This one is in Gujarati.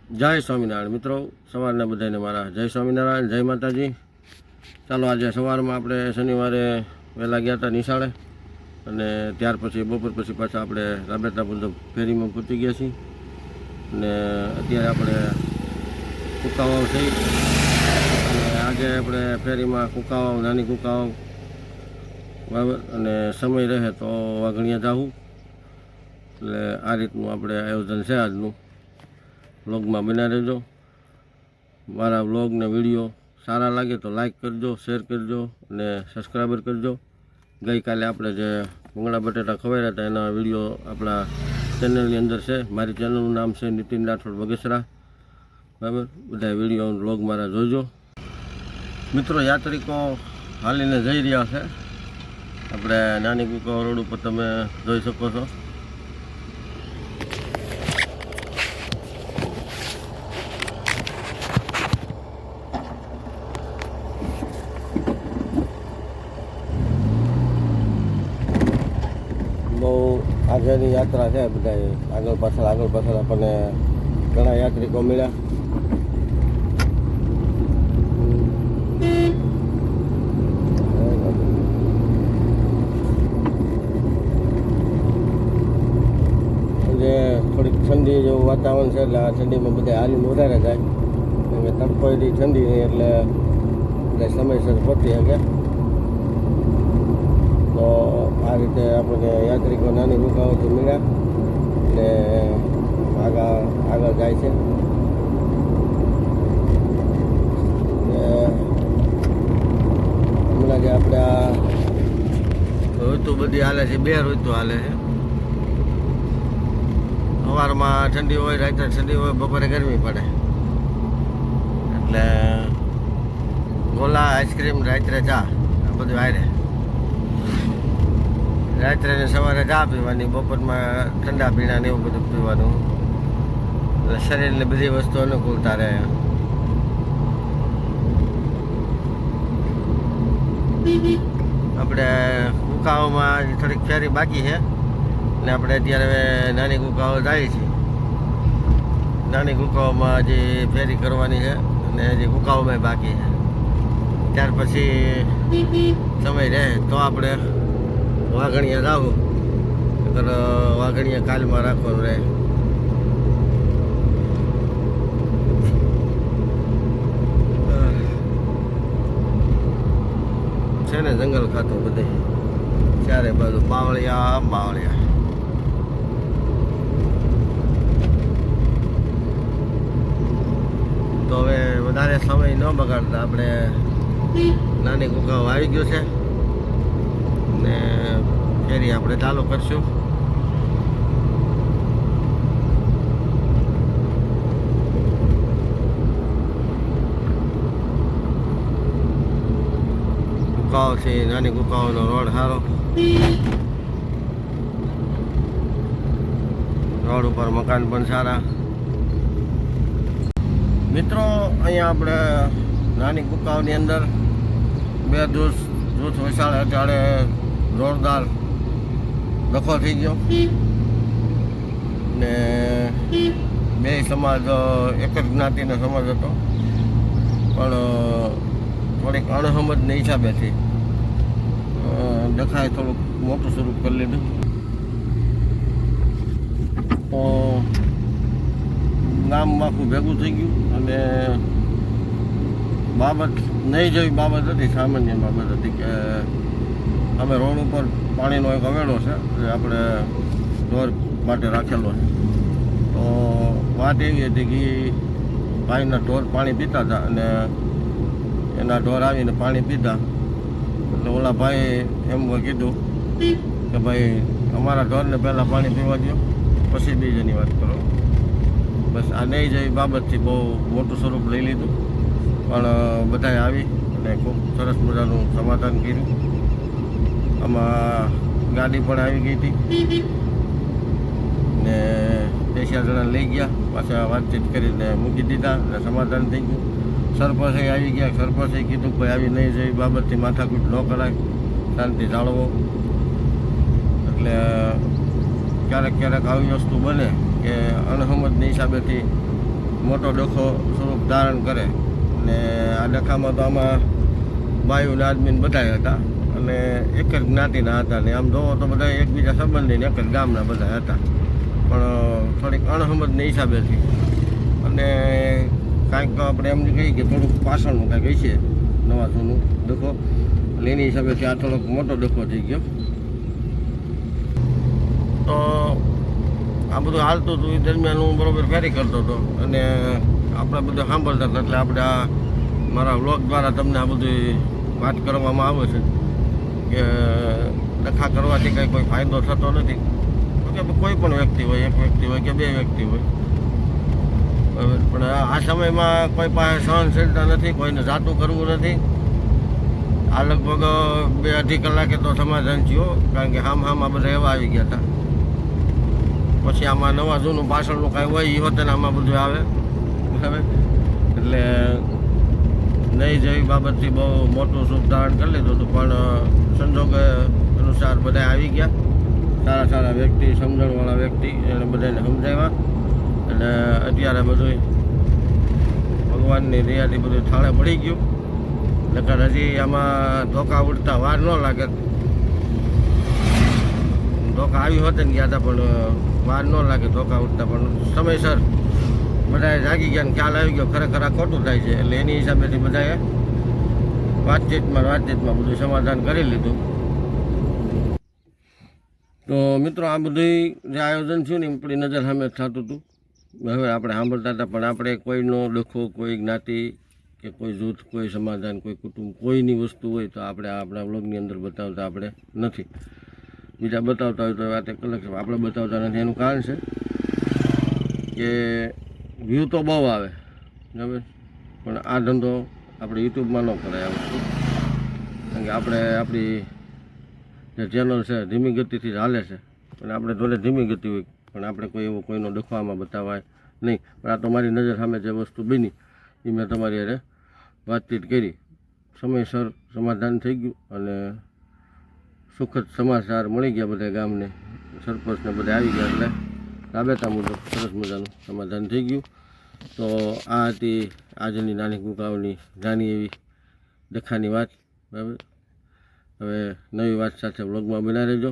જય સ્વામિનારાયણ મિત્રો, સવારના બધાને મારા જય સ્વામિનારાયણ, જય માતાજી. ચાલો, આજે સવારમાં આપણે શનિવારે વહેલા ગયા હતા નિશાળે, અને ત્યાર પછી બપોર પછી પાછા આપણે રાબેતા મુજબ ફેરીમાં પહોંચી ગયા છીએ. અને અત્યારે આપણે કુકાવાવ થઈ, અને આજે આપણે ફેરીમાં કુકાવાવ, નાની કુકાવાવ બરાબર, અને સમય રહે તો વાઘણિયા જાવું. એટલે આ રીતનું આપણે આયોજન છે આજનું. વ્લોગમાં બન્યા રહેજો. મારા વ્લોગ ને વિડીયો સારા લાગે તો લાઈક કરજો, શેર કરજો અને સબસ્ક્રાઈબર કરજો. ગઈકાલે આપણે જે ભૂંગળા બટેટા ખવાયા હતા એના વિડીયો આપણા ચેનલની અંદર છે. મારી ચેનલનું નામ છે નીતિન રાઠોડ બગસરા, બરાબર. બધા વિડીયો વ્લોગ મારા જોઈજો. મિત્રો, યાત્રિકો હાલીને જઈ રહ્યા છે આપણે નાની કુકાવા રોડ ઉપર, તમે જોઈ શકો છો. બહુ આગળની યાત્રા છે, બધા આગળ પાછળ આપણને ઘણા યાત્રિકો મળ્યા. જે થોડીક ઠંડી જેવું વાતાવરણ છે, એટલે આ ઠંડીમાં બધા હાલીને વધારે જાય. કેમ કે તડકો એટલી ઠંડી નહીં, એટલે બધા સમયસર પહોંચી શકે. તો આ રીતે આપણને યાત્રિકો નાની કુકાવાવથી મળ્યા ને આગળ જાય છે. હમણાં જે આપણે આ ઋતુ બધી હાલે છે, બે ઋતુ હાલે છે. સવારમાં ઠંડી હોય, રાત્રે ઠંડી હોય, બપોરે ગરમી પડે. એટલે ગોલા, આઈસ્ક્રીમ, રાત્રે ચા, આ બધું હારે. રાત્રે ને સવારે ચા પીવાની, બપોરમાં ઠંડા પીણા ને એવું બધું પીવાનું. એટલે શરીરને બધી વસ્તુ અનુકૂળતા રહે. આપણે કુકાવામાં થોડીક ફેરી બાકી છે ને આપણે અત્યારે હવે નાની કુકાવા જાય છે. નાની કુકાવામાં જે ફેરી કરવાની છે અને હજી કુકાવામાં બાકી છે. ત્યાર પછી સમય રહે તો આપણે વાઘણિયા જાવું, નકર વાઘણિયા કાલમાં રાખવાનું રહે. છે ને જંગલ ખાતું બધે, ચારે બાજુ બાવળિયા બાવળિયા. તો હવે વધારે સમય ન બગાડતા આપણે નાની કુકાવ આવી ગયો છે ને ફેરી આપણે ચાલુ કરશું. કુકાવ છે, નાની કુકાવનો રોડ સારો. રોડ ઉપર મકાન પણ સારા. મિત્રો, અહીંયા આપણે નાની કુકાવની અંદર બે જૂથ વિશાળ અટાળે જોરદાર ડખો થઈ ગયો ને બે સમાજ એક જ જ્ઞાતિનો સમાજ હતો, પણ થોડીક અણસમજના હિસાબેથી ડખાએ થોડુંક મોટું સ્વરૂપ કરી લીધું. તો ગામમાં આખું ભેગું થઈ ગયું, અને બાબત નહીં જેવી બાબત હતી, સામાન્ય બાબત હતી કે અમે રોડ ઉપર પાણીનો એક અવેડો છે, જે આપણે ઢોર માટે રાખેલો છે. તો વાત એવી હતી કે ભાઈના ઢોર પાણી પીતા હતા, અને એના ઢોર આવીને પાણી પીતા. એટલે ઓલા ભાઈએ એમ કીધું કે ભાઈ અમારા ઢોરને પહેલાં પાણી પીવા દો, પછી બીજાની વાત કરો. બસ આ નહીં જેવી બાબતથી બહુ મોટું સ્વરૂપ લઈ લીધું, પણ બધાએ આવી અને ખૂબ સરસ મજાનું સમાધાન કર્યું. આમાં ગાડી પણ આવી ગઈ હતી ને 2-4 જણા લઈ ગયા, પાછા વાતચીત કરીને મૂકી દીધા અને સમાધાન થઈ ગયું. સરપંચે આવી ગયા, સરપંચે કીધું કે ભાઈ આવી નહીં જેવી બાબતથી માથાકૂટ ન કરાય, શાંતિ જાળવો. એટલે ક્યારેક આવી વસ્તુ બને કે અણસમજની હિસાબેથી મોટો ડખો સ્વરૂપ ધારણ કરે. અને આ ડખામાં તો આમાં બાયુ ને આદમીને બધા હતા અને એક જ જ્ઞાતિના હતા. ને આમ જોવો તો બધા એકબીજા સંબંધીને એક જ ગામના બધા હતા, પણ થોડીક અણસમજને હિસાબેથી અને કાંઈક આપણે એમ કહીએ કે થોડુંક પાછળનું કાંઈક હશે નવા જૂનું ડખો, એટલે એની હિસાબેથી આ થોડોક મોટો ડખો થઈ ગયો. તો આ બધું હાલતું હતું એ દરમિયાન હું બરાબર ફેરી કરતો હતો અને આપણે બધું સાંભળતા હતા. એટલે આપણે આ મારા વ્લોગ દ્વારા તમને આ બધી વાત કરવામાં આવે છે કે ડખા કરવાથી કંઈ કોઈ ફાયદો થતો નથી. કે કોઈ પણ વ્યક્તિ હોય, એક વ્યક્તિ હોય કે બે વ્યક્તિ હોય, પણ આ સમયમાં કોઈ પાસે સહનશીલતા નથી, કોઈને જાતું કરવું નથી. આ લગભગ 2-2.5 કલાકે તો સમાધાન થયો, કારણ કે હામ બધા એવા આવી ગયા હતા. પછી આમાં નવા જૂનું પાછળનું કાંઈ હોય એ હોતે ને આમાં બધું આવે બરાબર. એટલે નહીં જેવી બાબતથી બહુ મોટું શુભ ધારણ કરી લીધું હતું, પણ સંજોગ અનુસાર બધા આવી ગયા, સારા વ્યક્તિ, સમજણવાળા વ્યક્તિ, એને બધાને સમજાવ્યા. અને અત્યારે બધું ભગવાનની દયાથી બધું થાળે પડી ગયું. નકર હજી આમાં ધોકા ઉડતા વાર ન લાગે. ધોકા આવી હોત ને ગયા હતા, પણ વાર ન લાગે ધોકા ઉડતા, પણ સમયસર બધાએ જાગી ગયા ને ખ્યાલ આવી ગયો ખરેખર આ ખોટું થાય છે. એટલે એની હિસાબેથી બધાએ વાતચીતમાં બધું સમાધાન કરી લીધું. તો મિત્રો, આ બધું જે આયોજન થયું ને આપણી નજર સામે થતું હતું. હવે આપણે સાંભળતા હતા, પણ આપણે કોઈનો ડખો, કોઈ જ્ઞાતિ કે કોઈ જૂથ, કોઈ સમાધાન, કોઈ કુટુંબ, કોઈની વસ્તુ હોય તો આપણે આપણા વ્લોગની અંદર બતાવતા આપણે નથી. બીજા બતાવતા હોય તો વાત એક અલગ છે, આપણે બતાવતા નથી. એનું કારણ છે કે વ્યૂ તો બહુ આવે બરાબર, પણ આ ધંધો આપણે યુટ્યુબમાં ન કરાય આ વસ્તુ. કારણ કે આપણે આપણી જે ચેનલ છે ધીમી ગતિથી હાલે છે, પણ આપણે ભલે ધીમી ગતિ હોય પણ આપણે કોઈ એવો કોઈનો ડખવામાં બતાવાય નહીં. પણ આ તો મારી નજર સામે જે વસ્તુ બની એ મેં તમારી હારે વાતચીત કરી. સમયસર સમાધાન થઈ ગયું અને સુખદ સમાચાર મળી ગયા બધા ગામને, સરપંચને બધા આવી ગયા. એટલે રાબેતા મુજબ સરસ મજાનું સમાધાન થઈ ગયું. તો આ હતી આજની નાની કુકાઓની નાની એવી ડખાની વાત બરાબર. હવે નવી વાત સાથે વ્લોગમાં બના રહેજો.